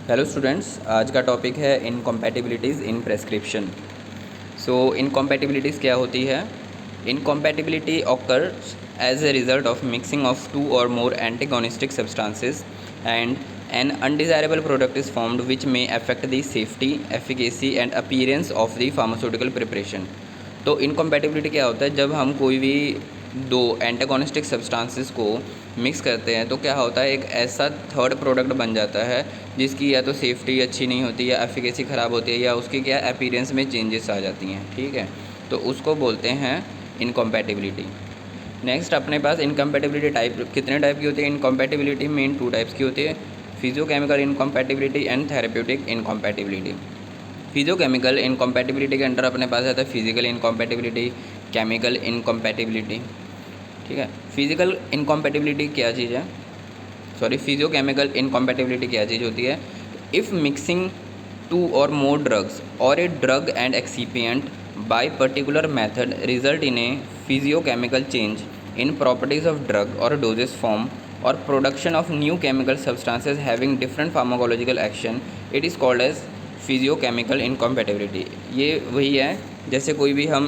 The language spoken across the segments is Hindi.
हेलो स्टूडेंट्स, आज का टॉपिक है इनकम्पैटिबिलिटीज़ इन प्रेस्क्रिप्शन। सो इनकम्पैटिबिलिटीज़ क्या होती है? Incompatibility occurs as a result of mixing of two or more antagonistic substances and an undesirable product is formed which may affect the safety, efficacy and appearance of the pharmaceutical preparation. तो इनकम्पैटिबिलिटी क्या होता है? जब हम कोई भी दो एंटागोनिस्टिक सब्सटेंसेस को मिक्स करते हैं तो क्या होता है, एक ऐसा थर्ड प्रोडक्ट बन जाता है जिसकी या तो सेफ्टी अच्छी नहीं होती या एफिकेसी ख़राब होती है या उसकी क्या अपीयरेंस में चेंजेस आ जाती हैं। ठीक है, तो उसको बोलते हैं इनकम्पैटिबिलिटी। नेक्स्ट अपने पास इनकम्पैटिबिलिटी टाइप कितने टाइप की होती है? इनकम्पैटिबिलिटी मेन टू टाइप्स की होती है, physiochemical incompatibility and therapeutic incompatibility. Physiochemical incompatibility के अंडर अपने पास आता है फिजिकल इनकम्पैटिबिलिटी, केमिकल इनकम्पैटिबिलिटी। ठीक है, फिजिकल इनकम्पैटिबिलिटी क्या चीज़ है? फिजियोकेमिकल इनकम्पैटिबिलिटी क्या चीज़ होती है? If mixing two or more drugs or a drug and excipient by particular method result in a physiochemical change in properties of drug or dosages form और production of new chemical substances having different pharmacological action, it is called as physiochemical incompatibility. ये वही है जैसे कोई भी हम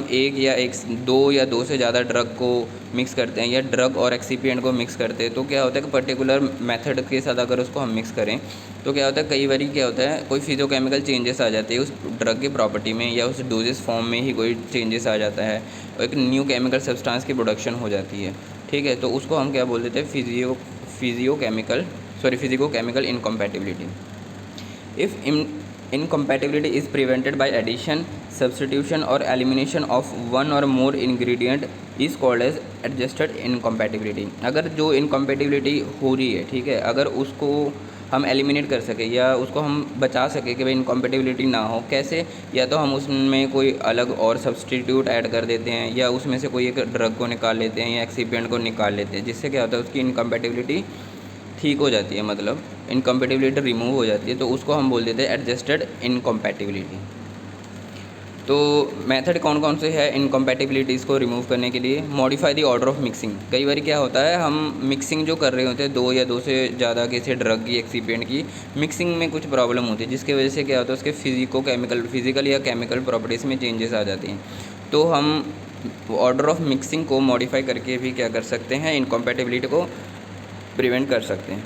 दो या दो से ज़्यादा ड्रग को मिक्स करते हैं या ड्रग और एक्सीपिएंट को मिक्स करते हैं, तो क्या होता है कि पर्टिकुलर मेथड के साथ अगर उसको हम मिक्स करें तो क्या होता है, कई बारी क्या होता है कोई फिजियोकेमिकल चेंजेस आ जाते हैं उस ड्रग की प्रॉपर्टी में या उस डोजेस फॉर्म में ही कोई चेंजेस आ जाता है और एक न्यू केमिकल सब्सटेंस की प्रोडक्शन हो जाती है। ठीक है, तो उसको हम क्या बोल देते हैं? Physiochemical incompatibility. If incompatibility is prevented by addition, substitution or elimination of one or more ingredient is called as adjusted incompatibility। अगर जो incompatibility हो रही है, ठीक है, अगर उसको हम एलिमिनेट कर सके या उसको हम बचा सके कि भाई इनकम्पेटिबिलिटी ना हो, कैसे? या तो हम उसमें कोई अलग और सब्सटीट्यूट ऐड कर देते हैं या उसमें से कोई एक ड्रग को निकाल लेते हैं या एक्सीपिएंट को निकाल लेते हैं, जिससे क्या होता है उसकी इनकम्पेटिबिलिटी ठीक हो जाती है, मतलब इनकम्पेटिबिलिटी रिमूव हो जाती है, तो उसको हम बोल देते हैं एडजस्टेड इनकम्पेटिबिलिटी। तो मेथड कौन कौन से है इनकम्पेटिबिलिटीज़ को रिमूव करने के लिए? Modify the order of mixing. कई बार क्या होता है, हम मिक्सिंग जो कर रहे होते हैं दो या दो से ज़्यादा किसी ड्रग की, एक्सीपिएंट की मिक्सिंग में कुछ प्रॉब्लम होती है, जिसकी वजह से क्या होता है उसके फिजिकल या केमिकल प्रॉपर्टीज़ में चेंजेस आ जाती हैं। तो हम ऑर्डर ऑफ मिक्सिंग को मॉडिफाई करके भी क्या कर सकते हैं, इनकम्पेटिबिलिटी को प्रिवेंट कर सकते हैं।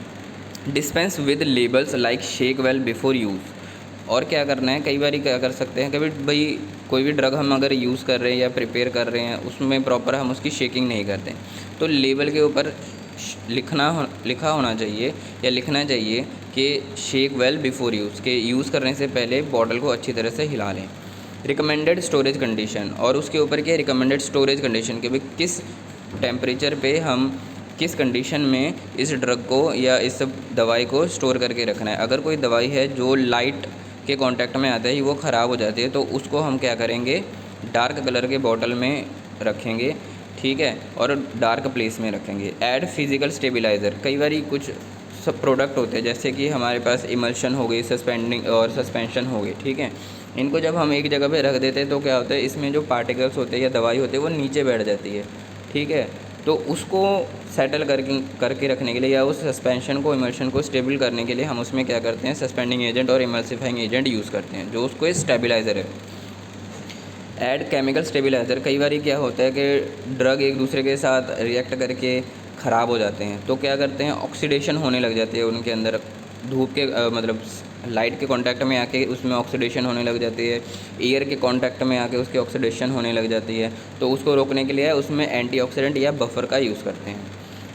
Dispense with labels like shake well before use. और क्या करना है, कई बार क्या कर सकते हैं कि भाई कोई भी ड्रग हम अगर यूज़ कर रहे हैं या प्रिपेयर कर रहे हैं उसमें प्रॉपर हम उसकी शेकिंग नहीं करते, तो लेबल के ऊपर लिखा होना चाहिए या लिखना चाहिए कि शेक वेल बिफोर यूज़, के यूज़ करने से पहले बॉटल को अच्छी तरह से हिला लें। रिकमेंडेड स्टोरेज कंडीशन, और उसके ऊपर क्या रिकमेंडेड स्टोरेज कंडीशन कि भाई किस टेम्परेचर पे हम किस कंडीशन में इस ड्रग को या इस दवाई को स्टोर करके रखना है। अगर कोई दवाई है जो लाइट के कांटेक्ट में आते ही वो ख़राब हो जाती है, तो उसको हम क्या करेंगे, डार्क कलर के बॉटल में रखेंगे, ठीक है, और डार्क प्लेस में रखेंगे। Add physical stabiliser. कई बार कुछ सब प्रोडक्ट होते हैं जैसे कि हमारे पास इमल्शन हो गई, सस्पेंशन हो गई, ठीक है, इनको जब हम एक जगह पे रख देते हैं तो क्या होता है, इसमें जो पार्टिकल्स होते हैं या दवाई होती है वो नीचे बैठ जाती है। ठीक है, तो उसको सेटल करके रखने के लिए या उस सस्पेंशन को, इमल्शन को स्टेबल करने के लिए हम उसमें क्या करते हैं, सस्पेंडिंग एजेंट और इमल्सिफाइंग एजेंट यूज़ करते हैं, जो उसको स्टेबलाइज़र है। Add chemical stabiliser. कई बार क्या होता है कि ड्रग एक दूसरे के साथ रिएक्ट करके ख़राब हो जाते हैं, तो क्या करते हैं, ऑक्सीडेशन होने लग जाती है उनके अंदर, धूप के मतलब लाइट के कांटेक्ट में आके उसमें ऑक्सीडेशन होने लग जाती है, एयर के कांटेक्ट में आके उसकी ऑक्सीडेशन होने लग जाती है, तो उसको रोकने के लिए उसमें एंटीऑक्सीडेंट या बफर का यूज़ करते हैं।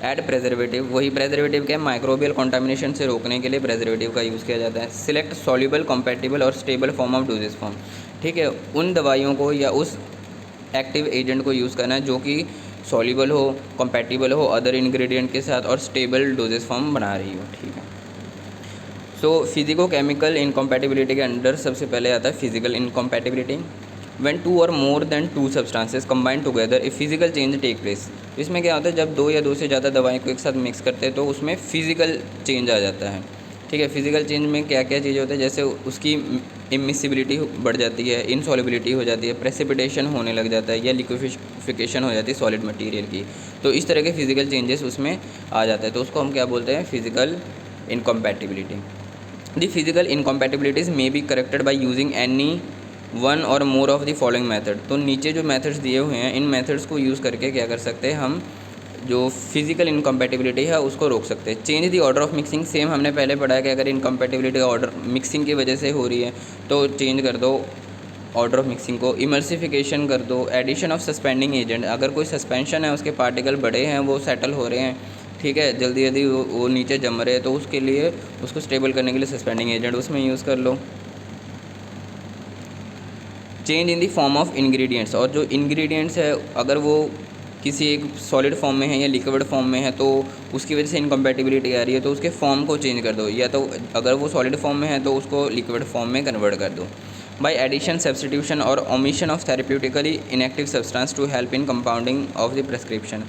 Add preservative. वही प्रेजर्वेटिव क्या है, माइक्रोबियल कॉन्टामिनेशन से रोकने के लिए प्रेजर्वेटिव का यूज़ किया जाता है। सिलेक्ट सॉल्युबल, कॉम्पैटिबल और stable form of doses form. ठीक है, उन दवाइयों को या उस एक्टिव एजेंट को यूज़ करना है जो कि सॉल्युबल हो, कॉम्पैटिबल हो अदर इंग्रेडिएंट के साथ और स्टेबल डोजेज फॉर्म बना रही हो। ठीक है, सो फिजिको केमिकल इनकम्पैटिबिलिटी के अंडर सबसे पहले आता है physical incompatibility. When two or more than two substances combine together a physical change take place. इसमें क्या होता है, जब दो या दो से ज़्यादा दवाई को एक साथ मिक्स करते हैं तो उसमें फ़िज़िकल चेंज आ जाता है। ठीक है, फिजिकल चेंज में क्या क्या चीज़ें होती है, जैसे उसकी इमिसिबिलिटी बढ़ जाती है, इनसॉल्युबिलिटी हो जाती है, प्रेसिपिटेशन होने लग जाता है या लिक्विफिकेशन हो जाती है सॉलिड मटेरियल की। तो इस तरह के फिजिकल चेंजेस उसमें आ जाते हैं, तो उसको हम क्या बोलते हैं, physical incompatibility. The physical incompatibilities may be corrected by using any one or more of the following method. तो नीचे जो मेथड्स दिए हुए हैं इन मेथड्स को यूज़ करके क्या कर सकते हैं हम जो फिजिकल इनकम्पैटिबिलिटी है उसको रोक सकते हैं। Change the order of mixing, same हमने पहले पढ़ा है कि अगर इनकम्पैटिबिलिटी ऑर्डर मिक्सिंग की वजह से हो रही है तो चेंज कर दो ऑर्डर ऑफ मिक्सिंग को। इमल्सिफिकेशन कर दो। एडिशन ऑफ सस्पेंडिंग एजेंट, अगर कोई सस्पेंशन है उसके पार्टिकल बड़े हैं वो सेटल हो रहे हैं, ठीक है, जल्दी जल्दी वो नीचे जम रहे हैं, तो उसके लिए उसको स्टेबल करने के लिए सस्पेंडिंग एजेंट उसमें यूज़ कर लो। Change in the form of ingredients, और जो इंग्रेडिएंट्स है अगर वो किसी एक सॉलिड फॉर्म में है या लिक्विड फॉर्म में है तो उसकी वजह से इनकम्पैटिबिलिटी आ रही है तो उसके फॉर्म को चेंज कर दो, या तो अगर वो सॉलिड फॉर्म में है तो उसको लिक्विड फॉर्म में कन्वर्ट कर दो। By addition, substitution or omission of therapeutically inactive substance to help in compounding of the prescription,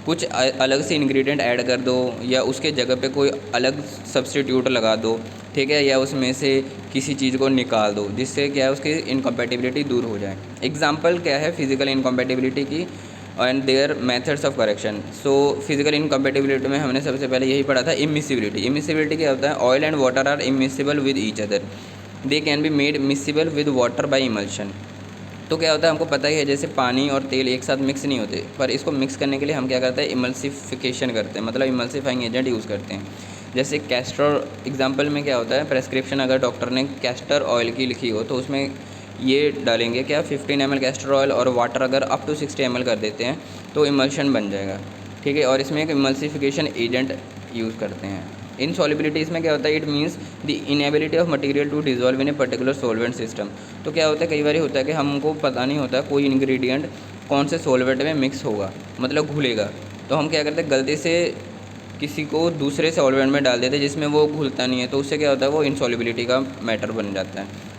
कुछ अलग से इंग्रेडिएंट ऐड कर दो या उसके जगह पे कोई अलग सब्सटीट्यूट लगा दो, ठीक है, या उसमें से किसी चीज़ को निकाल दो जिससे क्या है उसकी इनकम्पैटिबिलिटी दूर हो जाए। एग्जांपल क्या है फिजिकल इनकम्पैटिबिलिटी की and their methods of correction. So physical incompatibility में हमने सबसे पहले यही पढ़ा था इमिसिबिलिटी। इमिसिबिलिटी क्या होता है? Oil and water are immiscible with each other, they can be made miscible with water by emulsion. तो क्या होता है हमको पता ही है, जैसे पानी और तेल एक साथ मिक्स नहीं होते, पर इसको मिक्स करने के लिए हम क्या करते हैं? इमल्सिफिकेशन करते हैं, मतलब इमल्सिफाइंग एजेंट यूज़ करते हैं। जैसे कैस्टर एग्जांपल में क्या होता है, प्रेस्क्रिप्शन अगर डॉक्टर ने कैस्टर ऑयल की लिखी हो तो उसमें ये डालेंगे क्या 15 ml कैस्टर ऑयल और वाटर अगर अप टू 60 ml कर देते हैं तो इमल्शन बन जाएगा, ठीक है। और इसमें एक इमल्सिफिकेशन एजेंट यूज़ करते हैं। इनसॉल्युबिलिटी इसमें क्या होता है? It means the inability of material to dissolve in a particular solvent system. तो क्या होता है कई बार होता है कि हमको पता नहीं होता कोई इंग्रेडिएंट कौन से सॉल्वेंट में मिक्स होगा, मतलब घुलेगा, तो हम क्या करते हैं गलती से किसी को दूसरे सॉल्वेंट में डाल देते हैं जिसमें वो घुलता नहीं है, तो उससे क्या होता है वो इनसॉल्युबिलिटी का मैटर बन जाता है।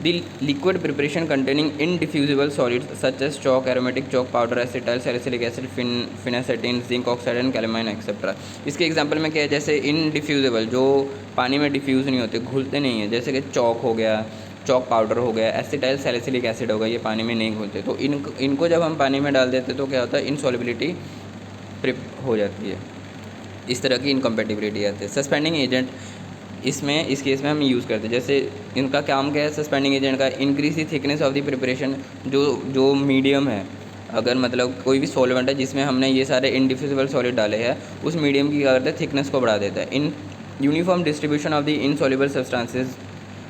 The liquid preparation containing indiffusible solids such as chalk, aromatic chalk powder, acetyl salicylic acid, phenacetin, zinc oxide and calamine etc. इसके एग्जांपल में क्या है? जैसे इनडिफ्यूजिबल जो पानी में डिफ्यूज़ नहीं होते, घुलते नहीं हैं, जैसे कि चॉक हो गया, चॉक पाउडर हो गया, एसिटाइल सैलिसिलिक एसिड हो गया, ये पानी में नहीं घुलते, तो इनको जब हम पानी में डाल देते तो क्या होता है? इनसॉल्युबिलिटी हो जाती है, इस तरह की इनकम्पैटिबिलिटी आती है। सस्पेंडिंग एजेंट इसमें इस केस में हम यूज़ करते हैं, जैसे इनका काम क्या है सस्पेंडिंग एजेंट का? Increase the thickness of the preparation. जो मीडियम है, अगर मतलब कोई भी सॉल्वेंट है जिसमें हमने ये सारे इनडिफ्यूजिबल सॉलिड डाले हैं, उस मीडियम की क्या करता है? थिकनेस को बढ़ा देता है। In uniform distribution of the insoluble substances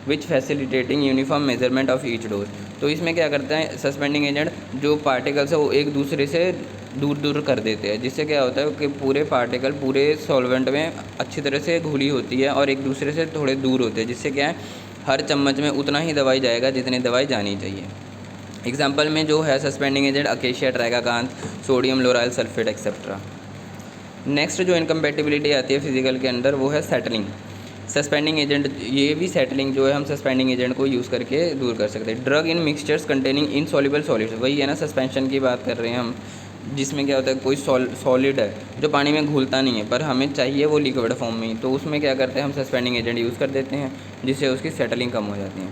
which facilitating uniform measurement of each dose. तो इसमें क्या करता है सस्पेंडिंग एजेंट? जो पार्टिकल्स है वो एक दूसरे से दूर दूर कर देते हैं, जिससे क्या होता है कि पूरे पार्टिकल पूरे सॉल्वेंट में अच्छी तरह से घुली होती है और एक दूसरे से थोड़े दूर होते हैं, जिससे क्या है हर चम्मच में उतना ही दवाई जाएगा जितनी दवाई जानी चाहिए। एग्जांपल में जो है suspending agent acacia tragacanth, sodium lauryl sulphate etcetera. Next जो इनकम्पैटिबिलिटी आती है फिजिकल के अंदर वो है सेटलिंग। सस्पेंडिंग एजेंट, ये भी सेटलिंग जो है हम सस्पेंडिंग एजेंट को यूज़ करके दूर कर सकते हैं। Drug in mixtures containing insoluble solids, वही है ना सस्पेंशन की बात कर रहे हैं हम, जिसमें क्या होता है कोई सॉलिड है जो पानी में घुलता नहीं है पर हमें चाहिए वो लिक्विड फॉर्म में, तो उसमें क्या करते हैं हम सस्पेंडिंग एजेंट यूज़ कर देते हैं जिससे उसकी सेटलिंग कम हो जाती है।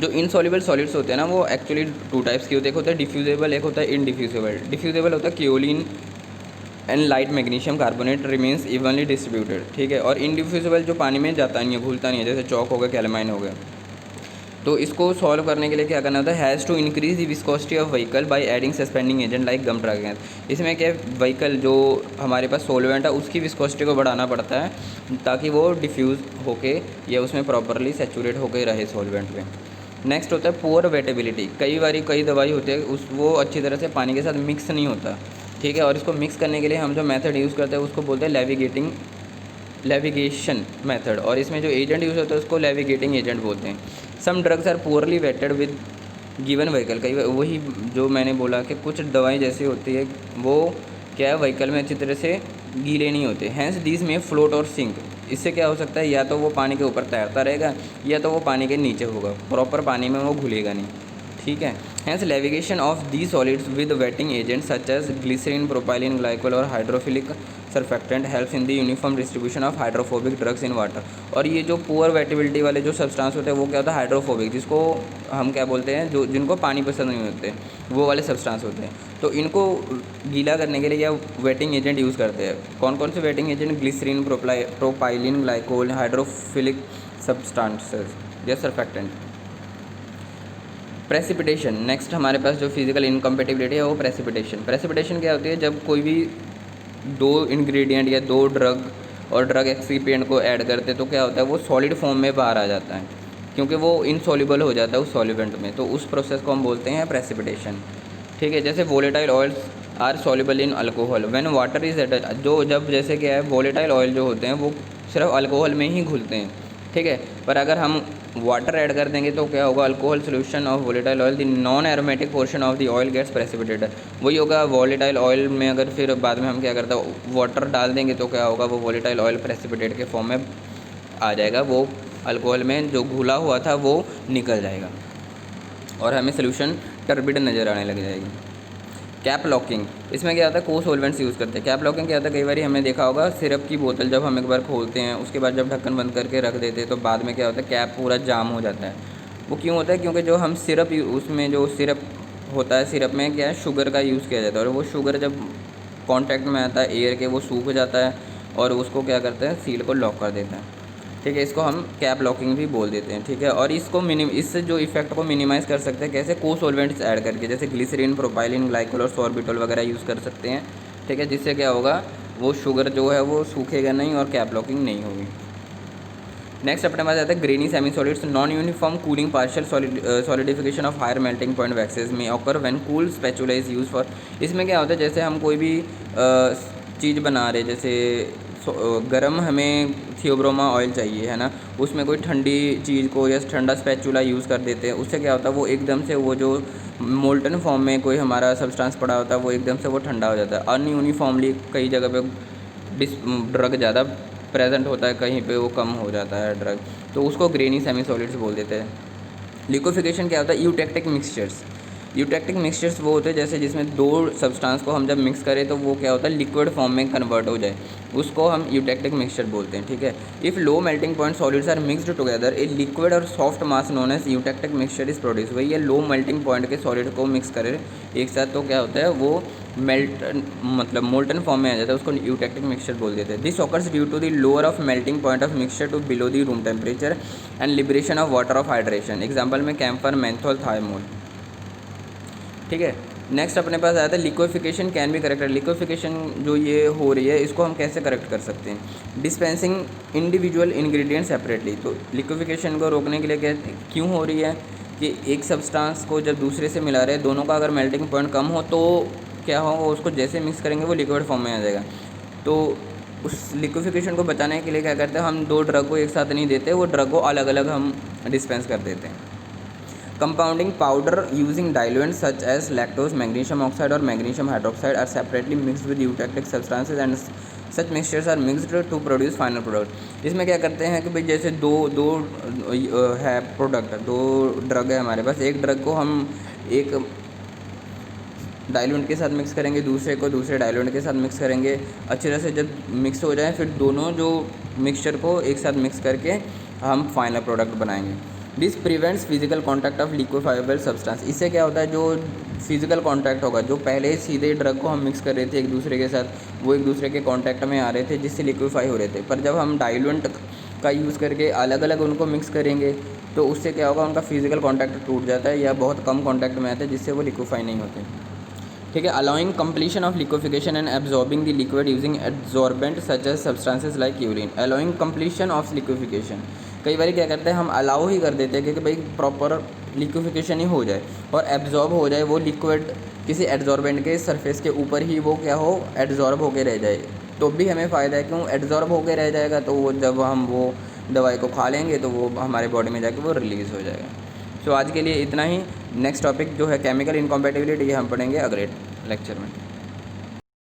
जो इनसॉल्युबल सॉलिड्स होते हैं ना वो एक्चुअली टू टाइप्स के होते हैं, एक होता है डिफ्यूजेबल, एक होता है इनडिफ्यूजेबल। डिफ्यूजेबल होता है kaolin and light magnesium carbonate remains evenly distributed, ठीक है। और इनडिफ्यूजिबल जो पानी में जाता नहीं है, घुलता नहीं है, जैसे चॉक हो गया, कैलामाइन हो गया। तो इसको सॉल्व करने के लिए क्या करना होता है? Has to increase the viscosity of vehicle by adding suspending agent like gum tragacanth. इसमें क्या व्हीकल जो हमारे पास सॉल्वेंट है उसकी विस्कोसिटी को बढ़ाना पड़ता है ताकि वो डिफ्यूज़ होके या उसमें प्रॉपरली सेचूरेट होके रहे सॉल्वेंट में। नेक्स्ट होता है पुअर वेटेबिलिटी। कई दवाई होती है वो अच्छी तरह से पानी के साथ मिक्स नहीं होता, ठीक है, और इसको मिक्स करने के लिए हम जो मेथड यूज़ करते हैं उसको बोलते हैं लेविगेशन मेथड, और इसमें जो एजेंट यूज़ होता है उसको लेविगेटिंग एजेंट बोलते हैं। Some drugs are poorly wetted with given vehicle. कई वही जो मैंने बोला कि कुछ दवाएं जैसी होती है वो क्या है व्हीकल में अच्छी तरह से गीले नहीं होते, हैंस दीज में फ्लोट और सिंक। इससे क्या हो सकता है या तो वो पानी के ऊपर तैरता रहेगा या तो वो पानी के नीचे होगा, प्रॉपर पानी में वो घुलेगा नहीं, ठीक है। Hence levigation of the solids with wetting agent such as glycerin, propylene glycol or hydrophilic surfactant helps in the uniform distribution of hydrophobic drugs in water. और ये जो पुअर वेटेबिलिटी वाले जो सब्सटेंस होते हैं वो क्या होता है, हाइड्रोफोबिक, जिसको हम क्या बोलते हैं, जो जिनको पानी पसंद नहीं होते वो वाले सब्सटेंस होते हैं। तो इनको गीला करने के लिए या वेटिंग एजेंट यूज़ करते हैं। कौन कौन से wetting agent, glycerin, propylene glycol, hydrophilic substances या सर्फेक्टेंट। प्रेसिपिटेशन, नेक्स्ट हमारे पास जो फिजिकल इनकम्पेटिबिलिटी है वो प्रेसिपिटेशन क्या होती है, जब कोई भी दो इंग्रेडिएंट या दो ड्रग और ड्रग एक्सिपिएंट को ऐड करते हैं तो क्या होता है, वो सॉलिड फॉर्म में बाहर आ जाता है क्योंकि वो इनसॉल्युबल हो जाता है उस सॉल्वेंट में, तो उस प्रोसेस को हम बोलते हैं प्रेसिपिटेशन। ठीक है। जैसे volatile oils are soluble in alcohol when water is added, जो जब जैसे क्या है वोलेटाइल ऑयल जो होते हैं वो सिर्फ अल्कोहल में ही घुलते हैं। ठीक है। पर अगर हम वाटर ऐड कर देंगे तो क्या होगा, alcohol solution of volatile oil the non aromatic portion of the oil gets precipitated. वही होगा वोलेटाइल ऑयल में अगर फिर बाद में हम क्या करते हैं वाटर डाल देंगे तो क्या होगा, वो वोलेटाइल ऑयल प्रेसिपिटेट के फॉर्म में आ जाएगा, वो अल्कोहल में जो घुला हुआ था वो निकल जाएगा और हमें सोल्यूशन टर्बिड नज़र आने लग जाएगी। कैप लॉकिंग, इसमें क्या होता है, को सॉल्वेंट्स यूज़ करते हैं। कैप लॉकिंग क्या होता है, कई बार हमने देखा होगा सिरप की बोतल जब हम एक बार खोलते हैं उसके बाद जब ढक्कन बंद करके रख देते हैं तो बाद में क्या होता है, कैप पूरा जाम हो जाता है। वो क्यों होता है, क्योंकि जो हम सिरप उसमें जो सिरप होता है, सिरप में क्या है शुगर का यूज़ किया जाता है और वो शुगर जब कॉन्टैक्ट में आता है एयर के वो सूख जाता है और उसको क्या करता है, सील को लॉक कर देता है। ठीक है। इसको हम कैप लॉकिंग भी बोल देते हैं। ठीक है। और इसको इस जो इफेक्ट को मिनिमाइज़ कर सकते हैं कैसे, को सॉल्वेंट्स ऐड करके, जैसे ग्लिसरीन, प्रोपाइलिन ग्लाइकोल और सॉर्बिटॉल वगैरह यूज़ कर सकते हैं। ठीक है। जिससे क्या होगा, वो शुगर जो है वो सूखेगा नहीं और कैप लॉकिंग नहीं होगी। नेक्स्ट अपने पास आता है grainy semi solids, non uniform cooling partial solidification of higher melting point waxes में occur when cool spatula is use for. इसमें क्या होता है, जैसे हम कोई भी चीज़ बना रहे, जैसे गरम हमें थियोब्रोमा ऑयल चाहिए है ना, उसमें कोई ठंडी चीज़ को या ठंडा स्पैचुला यूज़ कर देते हैं, उससे क्या होता है वो एकदम से वो जो मोल्टन फॉर्म में कोई हमारा सब्सटेंस पड़ा होता है वो एकदम से वो ठंडा हो जाता है। अनयूनिफॉर्मली कई जगह पे ड्रग ज़्यादा प्रेजेंट होता है, कहीं पे वो कम हो जाता है ड्रग, तो उसको ग्रेनी सेमी सॉलिड्स बोल देते हैं। लिक्विफिकेशन क्या होता है, यूटेक्टिक मिक्सचर्स। यूटेक्टिक मिक्सचर्स वो होते हैं जैसे जिसमें दो सब्सटेंस को हम जब मिक्स करें तो वो क्या होता है, लिक्विड फॉर्म में कन्वर्ट हो जाए, उसको हम यूटेक्टिक मिक्सचर बोलते हैं। ठीक है। If low melting point solids are mixed together a liquid or soft mass known as eutectic mixture is produce. वही ये लो मेल्टिंग पॉइंट के सॉलिड को मिक्स करें एक साथ तो क्या होता है, वो मतलब मोल्टन फॉर्म में आ जाता है, उसको यूटेक्टिक मिक्सचर बोल देते हैं। This occurs due to the lower of melting point of mixture to below the room temperature and liberation of water of hydration. Example में कैम्फर, मेंथोल, थायमोल। ठीक है। नेक्स्ट अपने पास आया था liquefaction can be corrected. Liquefaction जो ये हो रही है इसको हम कैसे करेक्ट कर सकते हैं, डिस्पेंसिंग इंडिविजुअल इंग्रेडिएंट सेपरेटली। तो लिक्विफिकेशन को रोकने के लिए क्यों हो रही है कि एक सब्सटेंस को जब दूसरे से मिला रहे हैं, दोनों का अगर मेल्टिंग पॉइंट कम हो तो क्या होगा, उसको जैसे मिक्स करेंगे वो लिक्विड फॉर्म में आ जाएगा। तो उस लिक्विफिकेशन को बचाने के लिए क्या करते हैं, हम दो ड्रग को एक साथ नहीं देते, वो ड्रग को अलग अलग हम डिस्पेंस कर देते हैं। Compounding powder using diluents such as lactose, magnesium oxide or magnesium hydroxide are separately mixed with eutectic substances and such mixtures are mixed to produce final product. इसमें क्या करते हैं कि भाई जैसे दो है प्रोडक्ट, दो ड्रग है हमारे पास, एक ड्रग को हम एक डाइल्यूएंट के साथ मिक्स करेंगे, दूसरे को दूसरे डाइल्यूएंट के साथ मिक्स करेंगे, अच्छी तरह से जब मिक्स हो जाए फिर दोनों जो मिक्सचर को एक साथ मिक्स करके हम फाइनल प्रोडक्ट बनाएंगे। This prevents physical contact of liquefiable substance. इससे क्या होता है, जो फिजिकल कॉन्टैक्ट होगा, जो पहले सीधे ड्रग को हम मिक्स कर रहे थे एक दूसरे के साथ, वो एक दूसरे के कॉन्टैक्ट में आ रहे थे जिससे लिक्विफाई हो रहे थे, पर जब हम डाइल्यूएंट का यूज़ करके अलग अलग उनको मिक्स करेंगे तो उससे क्या होगा, उनका फिजिकल कॉन्टैक्ट टूट जाता है या बहुत कम कॉन्टैक्ट में आते हैं जिससे वो लिक्विफाई नहीं होते। ठीक है। Allowing completion of liquefaction and absorbing the liquid using absorbent such as substances like urine. Allowing completion of liquefaction, कई बार क्या करते हैं हम अलाउ ही कर देते हैं कि भाई प्रॉपर लिक्विफिकेशन ही हो जाए और एब्जॉर्ब हो जाए, वो लिक्विड किसी एब्जॉर्बेंट के सरफेस के ऊपर ही वो क्या हो, एब्जॉर्ब होके रह जाए, तो भी हमें फ़ायदा है। क्यों, एब्जॉर्ब होके रह जाएगा तो वो जब हम वो दवाई को खा लेंगे तो वो हमारे बॉडी में जाके वो रिलीज़ हो जाएगा। तो आज के लिए इतना ही। नेक्स्ट टॉपिक जो है केमिकल इनकम्पैटिबिलिटी, ये हम पढ़ेंगे अगले लेक्चर में।